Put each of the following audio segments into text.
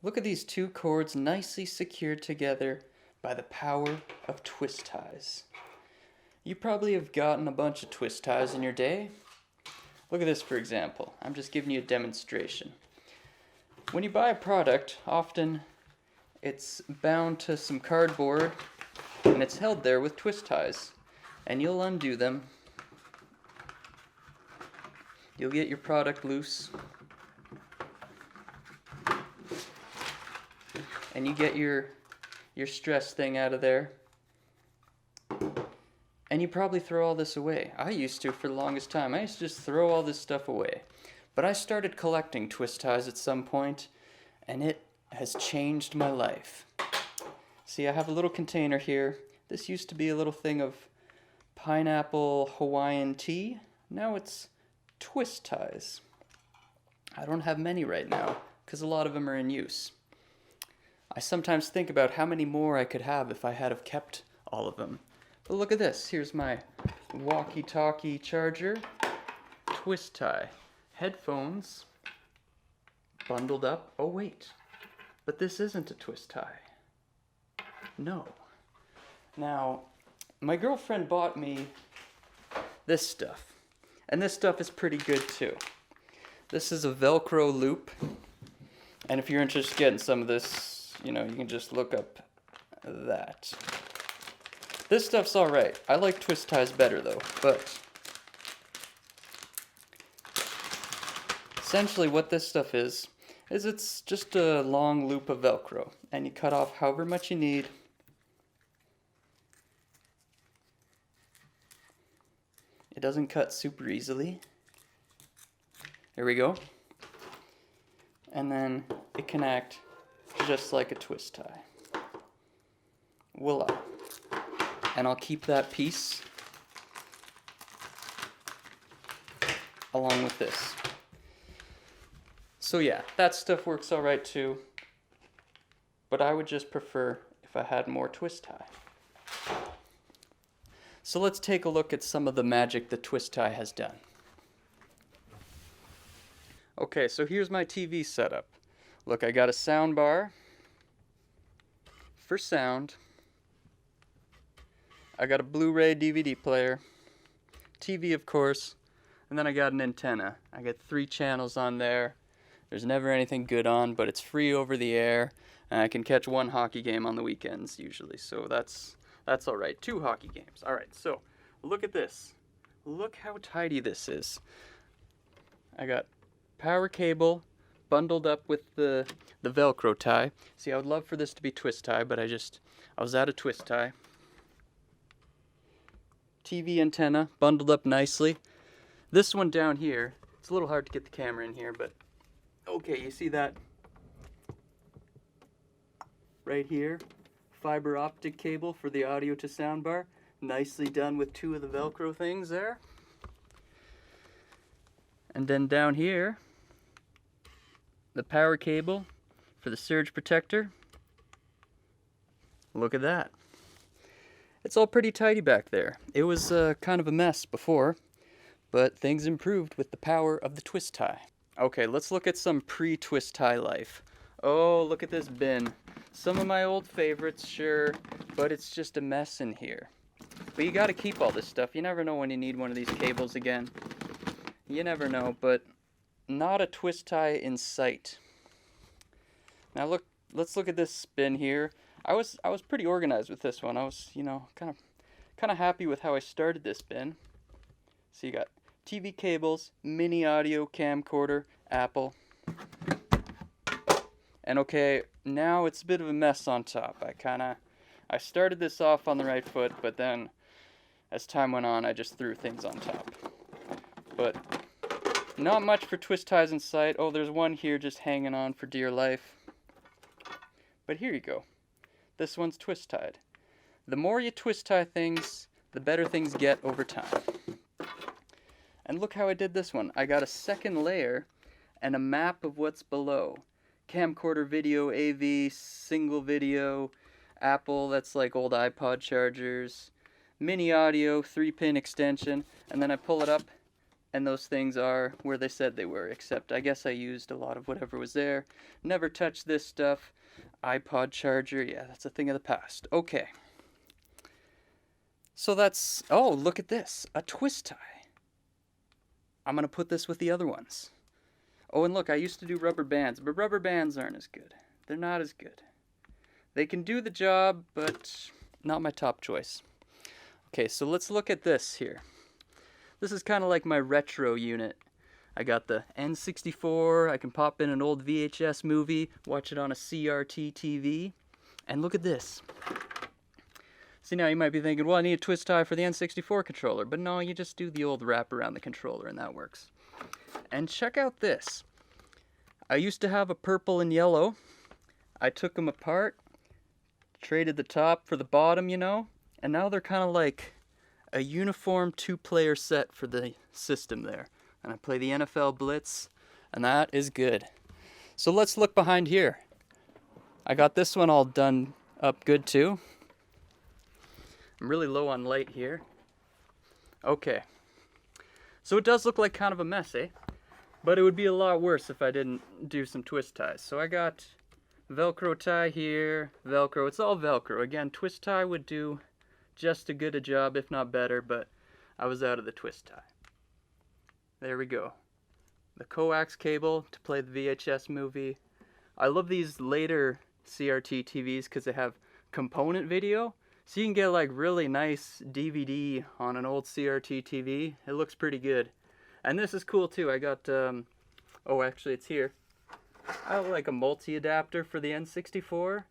Look at these two cords nicely secured together by the power of twist ties. You probably have gotten a bunch of twist ties in your day. Look at this for example. I'm just giving you a demonstration. When you buy a product, often it's bound to some cardboard and it's held there with twist ties. And you'll undo them. You'll get your product loose. And you get your stress thing out of there. And you probably throw all this away. I used to for the longest time. I used to just throw all this stuff away. But I started collecting twist ties at some point, and it has changed my life. See, I have a little container here. This used to be a little thing of pineapple Hawaiian tea. Now it's twist ties. I don't have many right now, because a lot of them are in use. I sometimes think about how many more I could have if I had have kept all of them. But look at this. Here's my walkie-talkie charger, twist tie, headphones, bundled up. Oh wait, but this isn't a twist tie. No. Now, my girlfriend bought me this stuff, and this stuff is pretty good too. This is a Velcro loop, and if you're interested in some of this, you can just look up that. This stuff's alright. I like twist ties better though, but essentially what this stuff is it's just a long loop of Velcro, and you cut off however much you need. It doesn't cut super easily. There we go. And then it can act just like a twist tie. Voila. And I'll keep that piece along with this. So yeah, that stuff works alright too, but I would just prefer if I had more twist tie. So let's take a look at some of the magic that twist tie has done. Okay, so here's my TV setup. Look, I got a sound bar for sound. I got a Blu-ray DVD player, TV of course, and then I got an antenna. I got 3 channels on there. There's never anything good on, but it's free over the air, and I can catch 1 hockey game on the weekends usually, so that's alright. 2 hockey games. Alright, so look at this. Look how tidy this is. I got power cable bundled up with the Velcro tie. See, I would love for this to be twist tie, but I was out of twist tie. TV antenna bundled up nicely. This one down here, it's a little hard to get the camera in here, but okay, you see that right here? Fiber optic cable for the audio to soundbar. Nicely done with 2 of the Velcro things there. And then down here, the power cable for the surge protector. Look at that. It's all pretty tidy back there. It was kind of a mess before, but things improved with the power of the twist tie. Okay, let's look at some pre-twist tie life. Oh, look at this bin. Some of my old favorites, sure, but it's just a mess in here. But you gotta keep all this stuff. You never know when you need one of these cables again. You never know, but not a twist tie in sight. Now look, let's look at this bin here. I was pretty organized with this one. I was, kind of happy with how I started this bin. So you got TV cables, mini audio camcorder, Apple. And okay, now it's a bit of a mess on top. I started this off on the right foot, but then as time went on, I just threw things on top. But not much for twist ties in sight. Oh, there's one here just hanging on for dear life. But here you go. This one's twist tied. The more you twist tie things, the better things get over time. And look how I did this one. I got a second layer and a map of what's below. Camcorder video, AV, single video, Apple, that's like old iPod chargers, mini audio, 3-pin extension, and then I pull it up and those things are where they said they were, except I guess I used a lot of whatever was there. Never touched this stuff. iPod charger, yeah, that's a thing of the past. Okay. So that's, oh, look at this, a twist tie. I'm going to put this with the other ones. Oh, and look, I used to do rubber bands, but rubber bands aren't as good. They're not as good. They can do the job, but not my top choice. Okay, so let's look at this here. This is kind of like my retro unit. I got the N64, I can pop in an old VHS movie, watch it on a CRT TV, and look at this. See, now you might be thinking, well, I need a twist tie for the N64 controller, but no, you just do the old wrap around the controller and that works. And check out this. I used to have a purple and yellow. I took them apart, traded the top for the bottom, you know, and now they're kind of like a uniform 2-player set for the system there. And I play the NFL Blitz, and that is good. So let's look behind here. I got this one all done up good too. I'm really low on light here. Okay. So it does look like kind of a mess, eh? But it would be a lot worse if I didn't do some twist ties. So I got Velcro tie here, Velcro. It's all Velcro. Again, twist tie would do just as good a job, if not better, but I was out of the twist tie. There we go. The coax cable to play the VHS movie. I love these later CRT TVs because they have component video. So you can get like really nice DVD on an old CRT TV. It looks pretty good. And this is cool too. I got, oh actually it's here. I have like a multi-adapter for the N64.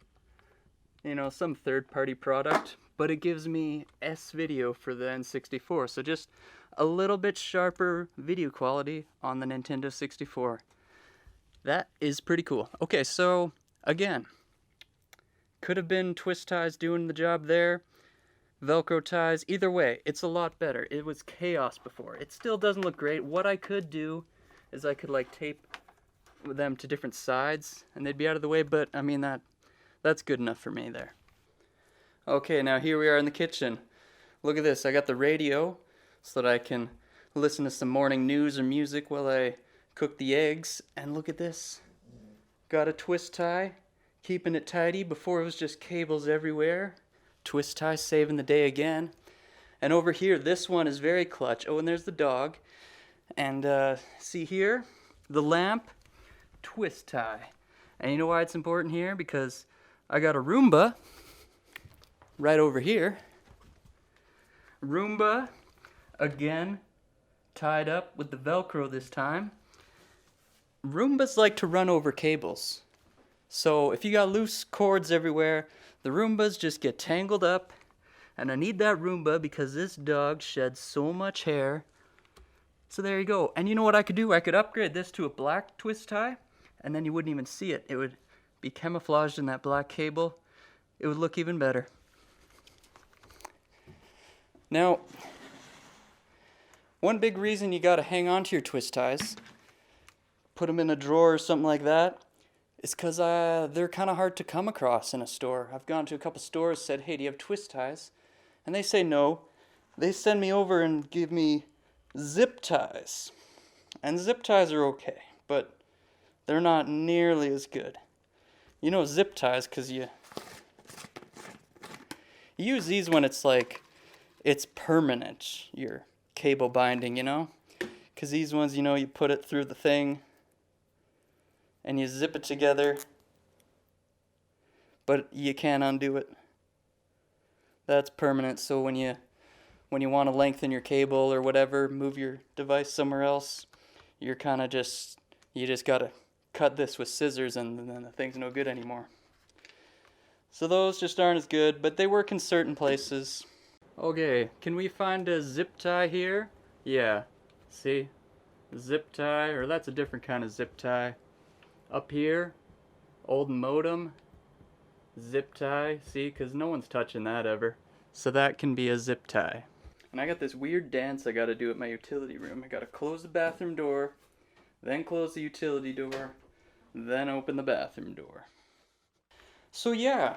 You know, some third-party product. But it gives me S-video for the N64. So just a little bit sharper video quality on the Nintendo 64. That is pretty cool. Okay, so again, could have been twist ties doing the job there, Velcro ties. Either way, it's a lot better. It was chaos before. It still doesn't look great. What I could do is I could like tape them to different sides and they'd be out of the way, but I mean that's good enough for me there. Okay, now here we are in the kitchen. Look at this. I got the radio so that I can listen to some morning news or music while I cook the eggs. And look at this. Got a twist tie, keeping it tidy. Before it was just cables everywhere. Twist tie saving the day again. And over here, this one is very clutch. Oh, and there's the dog. And see here, the lamp, twist tie. And you know why it's important here? Because I got a Roomba right over here. Roomba, again, tied up with the Velcro this time. Roombas like to run over cables. So if you got loose cords everywhere, the Roombas just get tangled up. And I need that Roomba because this dog sheds so much hair. So there you go. And you know what I could do? I could upgrade this to a black twist tie, and then you wouldn't even see it. It would be camouflaged in that black cable. It would look even better. Now, one big reason you got to hang on to your twist ties, put them in a drawer or something like that, is because they're kind of hard to come across in a store. I've gone to a couple stores, said, hey, do you have twist ties? And they say no. They send me over and give me zip ties. And zip ties are okay, but they're not nearly as good. You know zip ties because you use these when it's like, it's permanent, your cable binding, you know? Because these ones, you know, you put it through the thing and you zip it together, but you can't undo it. That's permanent, so when you want to lengthen your cable or whatever, move your device somewhere else, you just gotta cut this with scissors and then the thing's no good anymore. So those just aren't as good, but they work in certain places. Okay, can we find a zip tie here? Yeah, see? Zip tie, or that's a different kind of zip tie. Up here, old modem, zip tie, see? Because no one's touching that ever. So that can be a zip tie. And I got this weird dance I gotta do at my utility room. I gotta close the bathroom door, then close the utility door, then open the bathroom door. So yeah,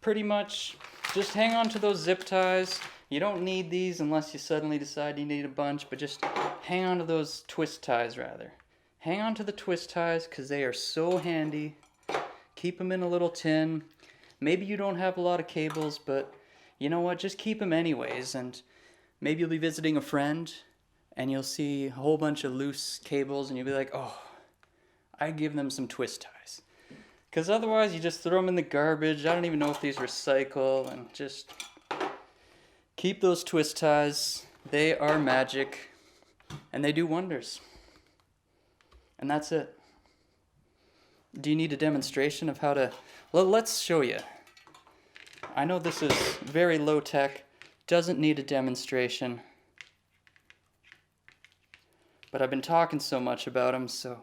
pretty much just hang on to those zip ties. You don't need these unless you suddenly decide you need a bunch, but just hang on to those twist ties rather. Hang on to the twist ties because they are so handy. Keep them in a little tin. Maybe you don't have a lot of cables, but you know what? Just keep them anyways, and maybe you'll be visiting a friend and you'll see a whole bunch of loose cables and you'll be like, oh, I give them some twist ties. Because otherwise you just throw them in the garbage. I don't even know if these recycle, and just keep those twist ties. They are magic and they do wonders. And that's it. Do you need a demonstration of how to... Well, let's show you. I know this is very low tech, doesn't need a demonstration. But I've been talking so much about them, so